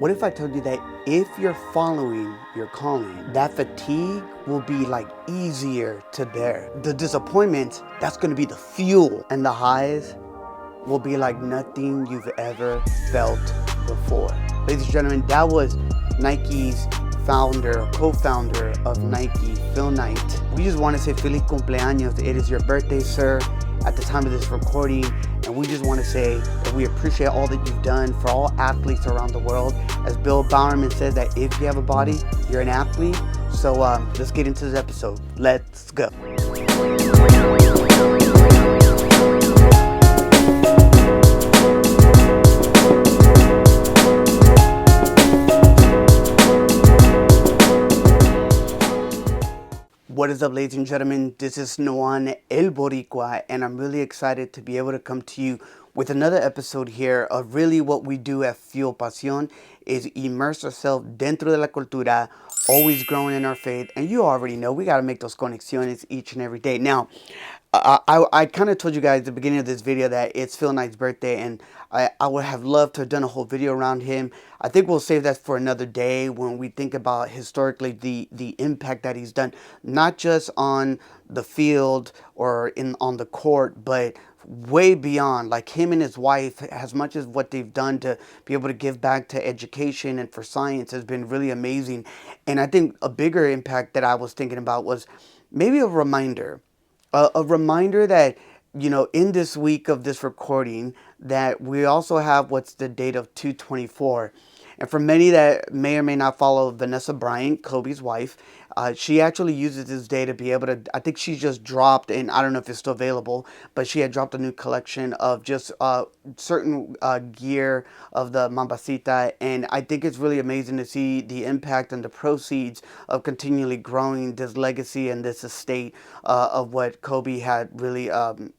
What if I told you that if you're following your calling, that fatigue will be like easier to bear? The disappointment, that's gonna be the fuel, and the highs will be like nothing you've ever felt before. Ladies and gentlemen, that was Nike's founder, co-founder of Nike, Phil Knight. We just want to say feliz cumpleaños. It is your birthday, sir, at the time of this recording. And we just want to say that we appreciate all that you've done for all athletes around the world. As Bill Bowerman says, that if you have a body, you're an athlete. So let's get into this episode. Let's go. What is up, ladies and gentlemen? This is Noan El Boricua, and I'm really excited to be able to come to you with another episode here of really what we do at Fuel Pasión is immerse ourselves dentro de la cultura, always growing in our faith. And you already know we got to make those conexiones each and every day. Now, I kind of told you guys at the beginning of this video that it's Phil Knight's birthday, and I would have loved to have done a whole video around him. I think we'll save that for another day when we think about historically the impact that he's done, not just on the field or on the court, but way beyond, like him and his wife, as much as what they've done to be able to give back to education and for science has been really amazing. And I think a bigger impact that I was thinking about was maybe a reminder that, you know, in this week of this recording, that we also have what's the date of 2/24. And for many that may or may not follow Vanessa Bryant, Kobe's wife, she actually uses this day to be able to, I think she just dropped, and I don't know if it's still available, but she had dropped a new collection of just certain gear of the Mambacita. And I think it's really amazing to see the impact and the proceeds of continually growing this legacy and this estate of what Kobe had really,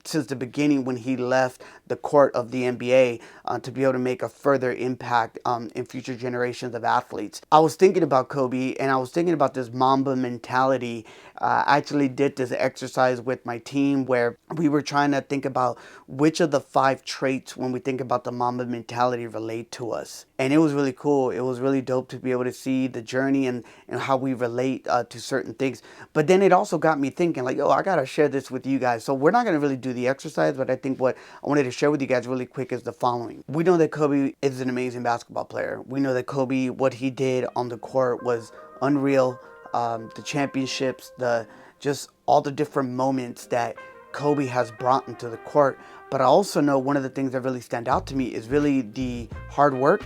since the beginning when he left the court of the NBA, to be able to make a further impact in future generations of athletes. I was thinking about Kobe, and I was thinking about this Mamba mentality. I actually did this exercise with my team where we were trying to think about which of the 5 traits when we think about the Mamba mentality relate to us. And it was really cool. It was really dope to be able to see the journey and how we relate to certain things. But then it also got me thinking like, I got to share this with you guys. So we're not going to really do the exercise, but I think what I wanted to share with you guys really quick is the following. We know that Kobe is an amazing basketball player. We know that Kobe, what he did on the court was unreal. The championships, just all the different moments that Kobe has brought into the court. But I also know one of the things that really stand out to me is really the hard work,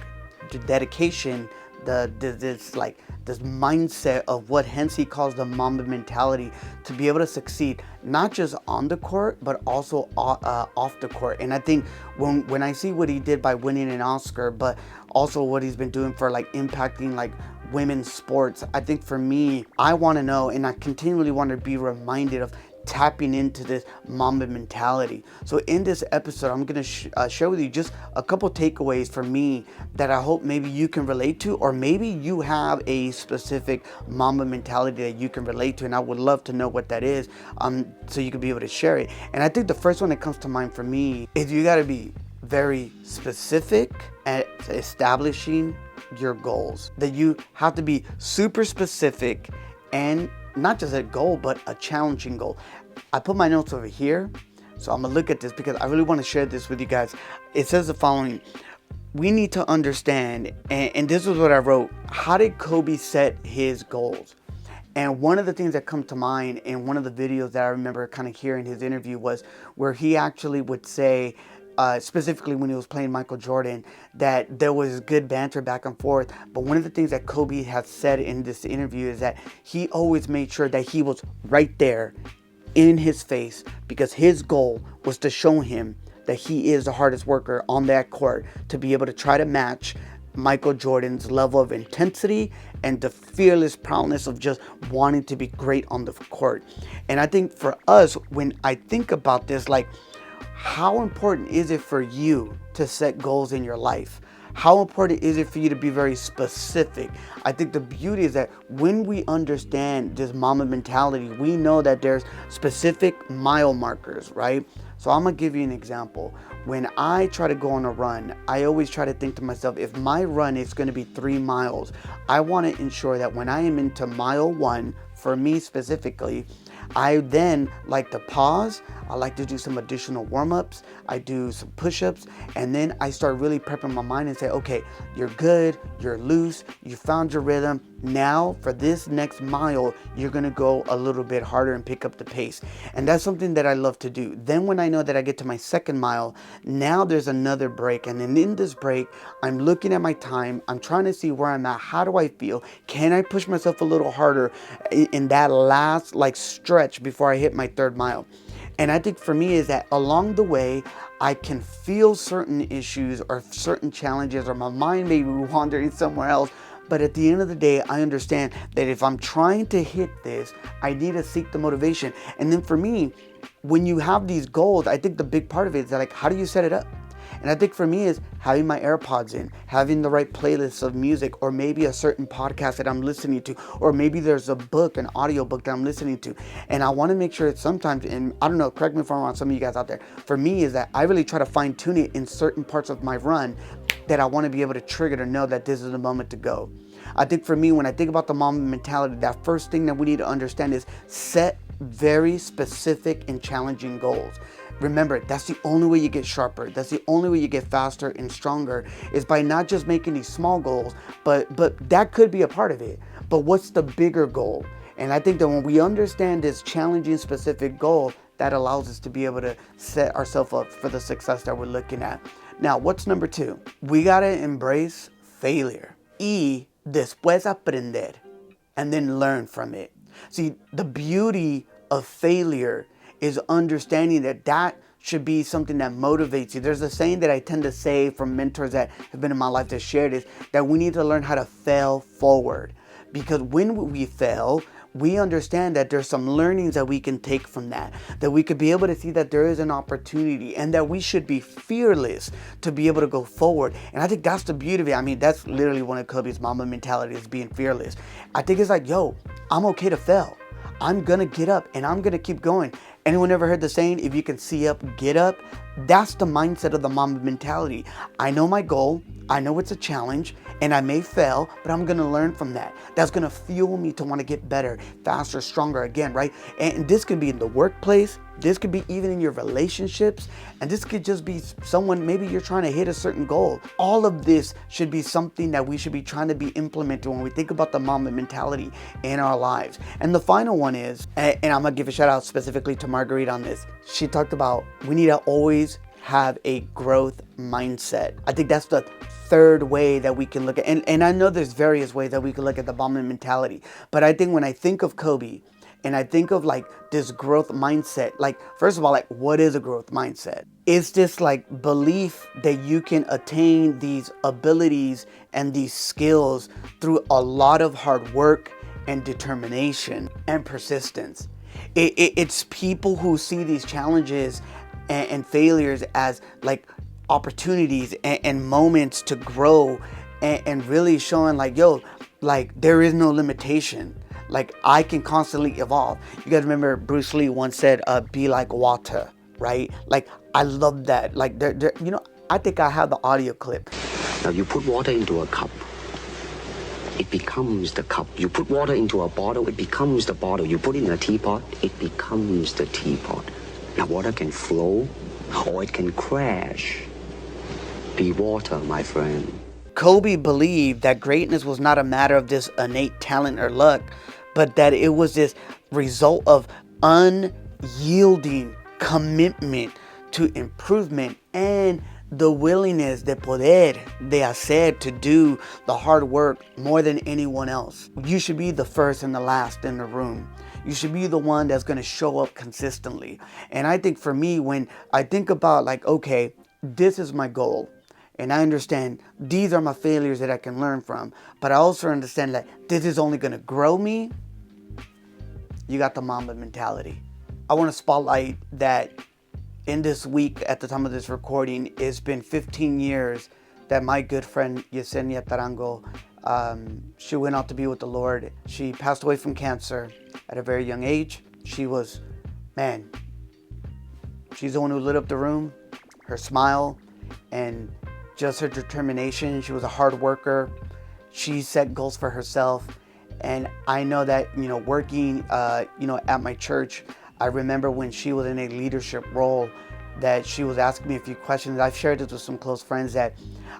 the dedication, this mindset of what hence he calls the Mamba mentality, to be able to succeed not just on the court but also off the court. And I think when I see what he did by winning an Oscar, but also what he's been doing for like impacting like women's sports, I think for me, I want to know, and I continually want to be reminded of tapping into this Mamba mentality. So in this episode, I'm going to share with you just a couple takeaways for me that I hope maybe you can relate to, or maybe you have a specific Mamba mentality that you can relate to, and I would love to know what that is, so you can be able to share it. And I think the first one that comes to mind for me is you got to be very specific at establishing your goals. That you have to be super specific, and not just a goal, but a challenging goal. I put my notes over here, so I'm gonna look at this because I really want to share this with you guys. It says the following: we need to understand, and this is what I wrote, how did Kobe set his goals? And one of the things that come to mind in one of the videos that I remember kind of hearing his interview was where he actually would say, specifically when he was playing Michael Jordan, that there was good banter back and forth. But one of the things that Kobe has said in this interview is that he always made sure that he was right there in his face, because his goal was to show him that he is the hardest worker on that court, to be able to try to match Michael Jordan's level of intensity and the fearless proudness of just wanting to be great on the court. And I think for us, when I think about this, like, how important is it for you to set goals in your life? How important is it for you to be very specific? I think the beauty is that when we understand this Mamba mentality, we know that there's specific mile markers, right? So I'm gonna give you an example. When I try to go on a run, I always try to think to myself, if my run is gonna be 3 miles, I wanna ensure that when I am into mile 1, for me specifically, I then like to pause. I like to do some additional warm-ups. I do some push-ups, and then I start really prepping my mind and say, okay, you're good, you're loose, you found your rhythm. Now for this next mile, you're gonna go a little bit harder and pick up the pace. And that's something that I love to do. Then when I know that I get to my second mile, now there's another break. And then in this break, I'm looking at my time. I'm trying to see where I'm at. How do I feel? Can I push myself a little harder in that last like stretch before I hit my third mile? And I think for me is that along the way, I can feel certain issues or certain challenges, or my mind may be wandering somewhere else. But at the end of the day, I understand that if I'm trying to hit this, I need to seek the motivation. And then for me, when you have these goals, I think the big part of it is that, like, how do you set it up? And I think for me is having my AirPods in, having the right playlists of music, or maybe a certain podcast that I'm listening to, or maybe there's a book, an audio book that I'm listening to. And I want to make sure that sometimes, and I don't know, correct me if I'm wrong, some of you guys out there, for me is that I really try to fine tune it in certain parts of my run that I want to be able to trigger to know that this is the moment to go. I think for me, when I think about the Mamba mentality, that first thing that we need to understand is set very specific and challenging goals. Remember, that's the only way you get sharper. That's the only way you get faster and stronger, is by not just making these small goals, but that could be a part of it. But what's the bigger goal? And I think that when we understand this challenging specific goal, that allows us to be able to set ourselves up for the success that we're looking at. Now, what's number 2? We gotta embrace failure. Y después aprender, and then learn from it. See, the beauty of failure is understanding that should be something that motivates you. There's a saying that I tend to say from mentors that have been in my life that shared is that we need to learn how to fail forward. Because when we fail, we understand that there's some learnings that we can take from that we could be able to see that there is an opportunity, and that we should be fearless to be able to go forward. And I think that's the beauty of it. I mean, that's literally one of Kobe's Mamba mentality, is being fearless. I think it's like, yo, I'm okay to fail. I'm gonna get up and I'm gonna keep going. Anyone ever heard the saying, if you can see up, get up? That's the mindset of the Mamba mentality. I know my goal, I know it's a challenge, and I may fail, but I'm gonna learn from that. That's gonna fuel me to wanna get better, faster, stronger again, right? And this could be in the workplace, this could be even in your relationships, and this could just be someone, maybe you're trying to hit a certain goal. All of this should be something that we should be trying to be implemented when we think about the Mamba mentality in our lives. And the final one is, and I'm gonna give a shout out specifically to Marguerite on this. She talked about we need to always have a growth mindset. I think that's the third way that we can look at, and I know there's various ways that we can look at the Mamba mentality, but I think when I think of Kobe and I think of like this growth mindset, like first of all, like what is a growth mindset? It's this like belief that you can attain these abilities and these skills through a lot of hard work and determination and persistence. It's people who see these challenges and failures as like opportunities and moments to grow, and really showing like, yo, like there is no limitation. Like I can constantly evolve. You guys remember Bruce Lee once said, be like water, right? Like I love that. Like you know, I think I have the audio clip. Now you put water into a cup, it becomes the cup. You put water into a bottle, it becomes the bottle. You put it in a teapot, it becomes the teapot. Now water can flow or it can crash. Be water, my friend. Kobe believed that greatness was not a matter of this innate talent or luck, but that it was this result of unyielding commitment to improvement and the willingness de poder, de hacer, to do the hard work more than anyone else. You should be the first and the last in the room. You should be the one that's going to show up consistently. And I think for me, when I think about like, okay, this is my goal, and I understand these are my failures that I can learn from, but I also understand that this is only going to grow me. You got the Mamba mentality. I want to spotlight that in this week, at the time of this recording, it's been 15 years that my good friend Yesenia Tarango, she went out to be with the Lord. She passed away from cancer at a very young age. She was, man, she's the one who lit up the room, her smile, and just her determination. She was a hard worker. She set goals for herself. And I know that, working, at my church, I remember when she was in a leadership role that she was asking me a few questions. I've shared this with some close friends that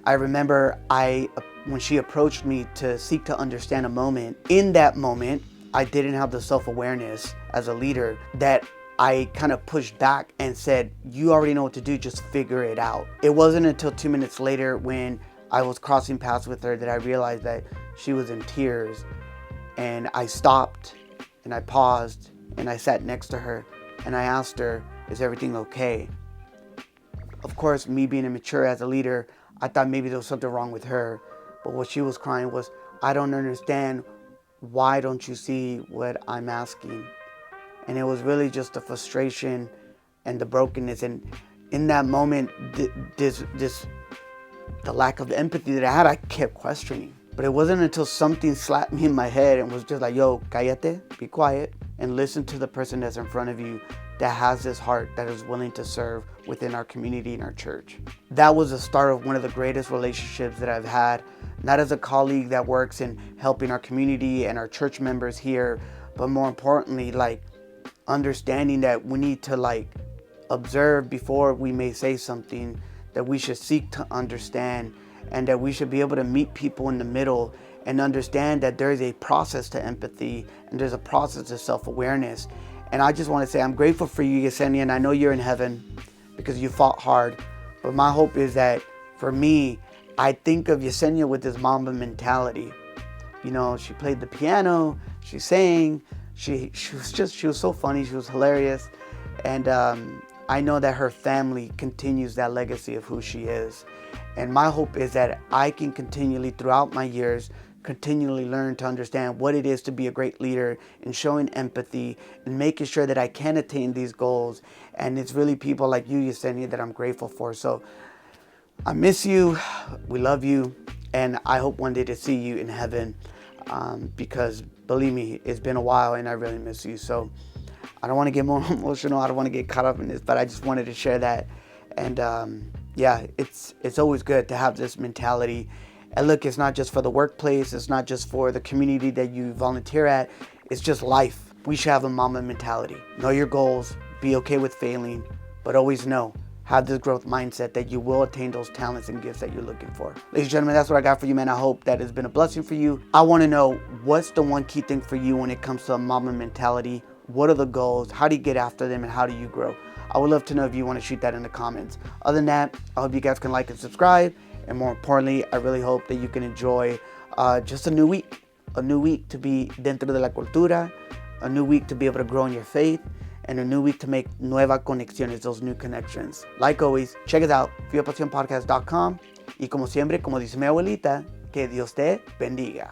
I remember when she approached me to seek to understand a moment. In that moment, I didn't have the self-awareness as a leader that I kind of pushed back and said, you already know what to do, just figure it out. It wasn't until 2 minutes later when I was crossing paths with her that I realized that she was in tears. And I stopped and I paused and I sat next to her and I asked her, is everything okay? Of course, me being immature as a leader, I thought maybe there was something wrong with her. But what she was crying was, I don't understand. Why don't you see what I'm asking? And it was really just the frustration and the brokenness. And in that moment, the lack of empathy that I had, I kept questioning. But it wasn't until something slapped me in my head and was just like, yo, cállate, be quiet, and listen to the person that's in front of you that has this heart that is willing to serve within our community and our church. That was the start of one of the greatest relationships that I've had, not as a colleague that works in helping our community and our church members here, but more importantly, understanding that we need to observe before we may say something, that we should seek to understand, and that we should be able to meet people in the middle and understand that there is a process to empathy and there's a process to self-awareness. And I just want to say I'm grateful for you, Yesenia, and I know you're in heaven because you fought hard. But my hope is that for me, I think of Yesenia with this Mamba mentality. She played the piano, she sang, she was so funny, she was hilarious. And I know that her family continues that legacy of who she is. And my hope is that I can continually, throughout my years, continually learn to understand what it is to be a great leader and showing empathy and making sure that I can attain these goals. And it's really people like you, Yesenia, that I'm grateful for. So I miss you. We love you. And I hope one day to see you in heaven because believe me, it's been a while and I really miss you. So I don't want to get more emotional. I don't want to get caught up in this, but I just wanted to share that. And it's always good to have this mentality. And look, it's not just for the workplace. It's not just for the community that you volunteer at. It's just life. We should have a Mamba mentality. Know your goals. Be okay with failing. But always have this growth mindset that you will attain those talents and gifts that you're looking for. Ladies and gentlemen, that's what I got for you, man. I hope that has been a blessing for you. I want to know, what's the one key thing for you when it comes to a Mamba mentality? What are the goals? How do you get after them? And how do you grow? I would love to know if you want to shoot that in the comments. Other than that, I hope you guys can like and subscribe. And more importantly, I really hope that you can enjoy just a new week. A new week to be dentro de la cultura. A new week to be able to grow in your faith. And a new week to make nuevas conexiones, those new connections. Like always, check us out, FioPasionPodcast.com. Y como siempre, como dice mi abuelita, que Dios te bendiga.